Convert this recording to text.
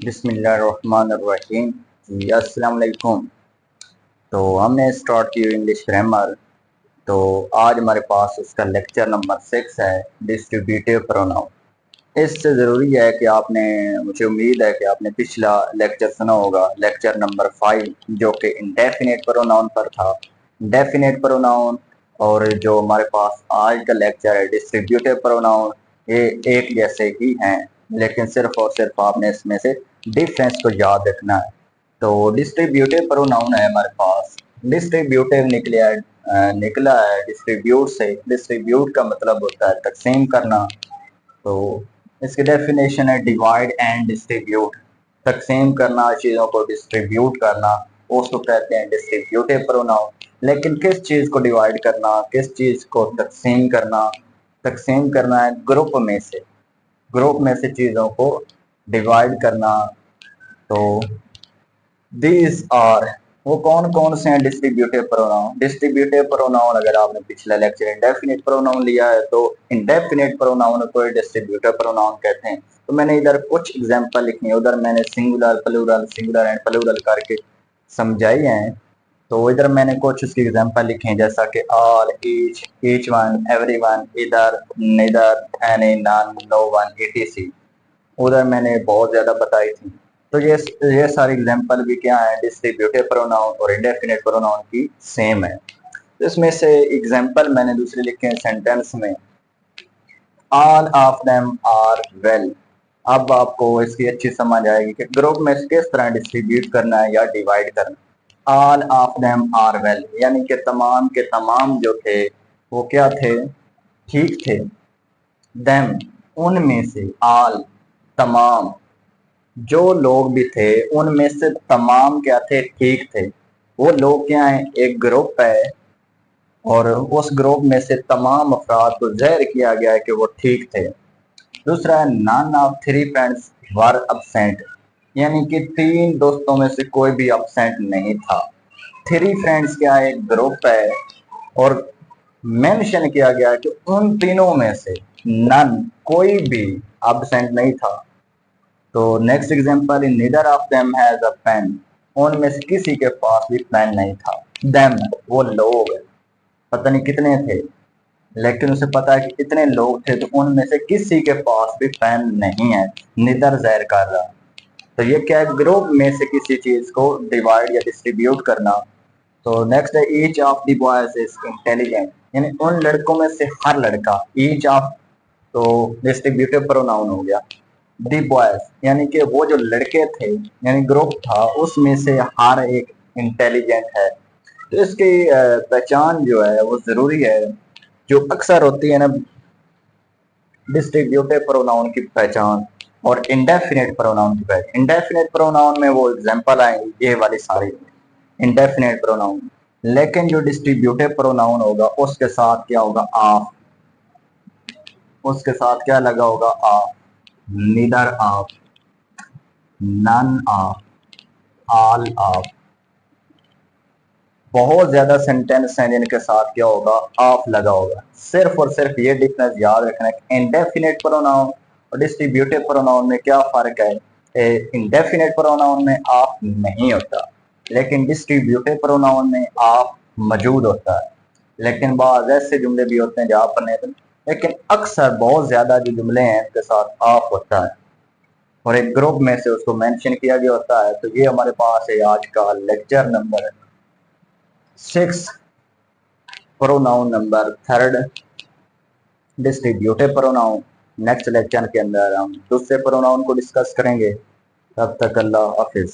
बिस्मिल्लाहिर्रहमानिर्रहीम। जी अस्सलाम वालेकुम। तो हमने स्टार्ट की इंग्लिश ग्रामर। तो आज हमारे पास इसका लेक्चर नंबर 6 है, डिस्ट्रीब्यूटिव प्रोनाउन। इससे ज़रूरी है कि आपने, मुझे उम्मीद है कि आपने पिछला लेक्चर सुना होगा, लेक्चर नंबर 5, जो कि इंडेफिनेट प्रोनाउन पर था। डेफिनेट प्रोनाउन और जो हमारे पास आज का लेक्चर है डिस्ट्रीब्यूटिव प्रोनाउन, ये एक जैसे ही हैं, लेकिन सिर्फ और सिर्फ आपने इसमें से डिफरेंस को याद रखना है। तो डिस्ट्रीब्यूटिव प्रोनाउन है हमारे पास। डिस्ट्रीब्यूटिव निकला है डिस्ट्रीब्यूट से। डिस्ट्रीब्यूट का मतलब होता है तकसीम करना। तो इसकी डेफिनेशन है डिवाइड एंड डिस्ट्रीब्यूट। तकसीम करना, चीज़ों को डिस्ट्रीब्यूट करना, उसको कहते हैं डिस्ट्रीब्यूटिव प्रोनाउन। लेकिन किस चीज़ को डिवाइड करना, किस चीज़ को तकसीम करना? तकसीम करना है ग्रुप में से चीज़ों को डिवाइड करना। तो दीज आर, वो कौन कौन से हैं डिस्ट्रीब्यूटिव प्रोनाउन? डिस्ट्रीब्यूटिव प्रोनाउन, अगर आपने पिछला लेक्चर इंडेफिनिट प्रोनाउन लिया है तो इंडेफिनिट प्रोनाउन को डिस्ट्रीब्यूटिव प्रोनाउन कहते हैं। तो मैंने इधर कुछ एग्जांपल लिखी है, उधर मैंने सिंगुलर एंड प्लूरल करके समझाई हैं। तो इधर मैंने कुछ उसकी एग्जांपल लिखे हैं, जैसा कि all, each one, everyone, either, neither, any, none, no one, etc। उधर मैंने बहुत ज्यादा बताई थी। तो ये सारी एग्जांपल भी क्या है, डिस्ट्रीब्यूटिव प्रोनाउन और इंडेफिनिट प्रोनाउन की सेम है। तो इसमें से एग्जांपल मैंने दूसरे लिखे हैं सेंटेंस में, all of them are well. अब आपको इसकी अच्छी समझ आएगी कि ग्रुप में किस तरह डिस्ट्रीब्यूट करना है या डिवाइड करना। All of them are well यानी कि तमाम के तमाम जो थे वो क्या थे? ठीक थे। देम, उनमें से, ऑल, तमाम, जो लोग भी थे उनमें से तमाम क्या थे? ठीक थे। वो लोग क्या हैं? एक ग्रुप है और उस ग्रुप में से तमाम अफराद को ज़ाहिर किया गया है कि वो ठीक थे। दूसरा है none of three friends were absent, यानी कि तीन दोस्तों में से कोई भी अब्सेंट नहीं था। थ्री फ्रेंड्स क्या है? एक ग्रुप है और मेंशन किया गया है कि उन तीनों में से नन, कोई भी अब्सेंट नहीं था। तो next example, in neither of them has a pen, उनमें से किसी के पास भी पेन नहीं था। देम, वो लोग, पता नहीं कितने थे, लेकिन उसे पता है कि इतने लोग थे, तो उनमें से किसी के पास भी पेन नहीं है। निदर ज़ाहिर कर रहा। तो ये क्या है? ग्रुप में से किसी चीज को डिवाइड या डिस्ट्रीब्यूट करना। तो नेक्स्ट है each of the boys is intelligent, यानी उन लड़कों में से हर लड़का। ईच ऑफ तो डिस्ट्रीब्यूटिव प्रोनाउन हो गया। दी बॉयज यानी कि वो जो लड़के थे, यानी ग्रुप था, उसमें से हर एक इंटेलिजेंट है। तो इसकी पहचान जो है वो जरूरी है, जो अक्सर होती है ना डिस्ट्रीब्यूटिव प्रोनाउन की पहचान और इंडेफिनेट प्रोनाउन की पहचान। इंडेफिनेट प्रोनाउन में वो एग्जांपल आएंगे ये वाली सारी इंडेफिनेट प्रोनाउन। लेकिन जो डिस्ट्रीब्यूटिव प्रोनाउन होगा उसके साथ क्या होगा? ऑफ। उसके साथ क्या लगा होगा? Of. Neither of, none of, all of. बहुत ज्यादा सेंटेंस हैं जिनके साथ क्या होगा? ऑफ लगा होगा। सिर्फ और सिर्फ ये डिफरेंस याद रखना है कि इंडेफिनेट प्रोनाउन और डिस्ट्रीब्यूटिव प्रोनाउन में क्या फर्क है। इंडेफिनेट प्रोनाउन में ऑफ नहीं होता, लेकिन डिस्ट्रीब्यूटिव प्रोनाउन में ऑफ मौजूद होता है। लेकिन बाद ऐसे जुमले भी होते हैं जहाँ पर नहीं, लेकिन अक्सर बहुत ज्यादा जो जुमले हैं उनके साथ ऑफ होता है और एक ग्रुप में से उसको मेंशन किया गया होता है। तो ये हमारे पास है आज का lecture number 6, pronoun number 3, distributive pronoun. Next lecture के अंदर हम दूसरे प्रोनाउन को डिस्कस करेंगे। तब तक अल्लाह हाफिज।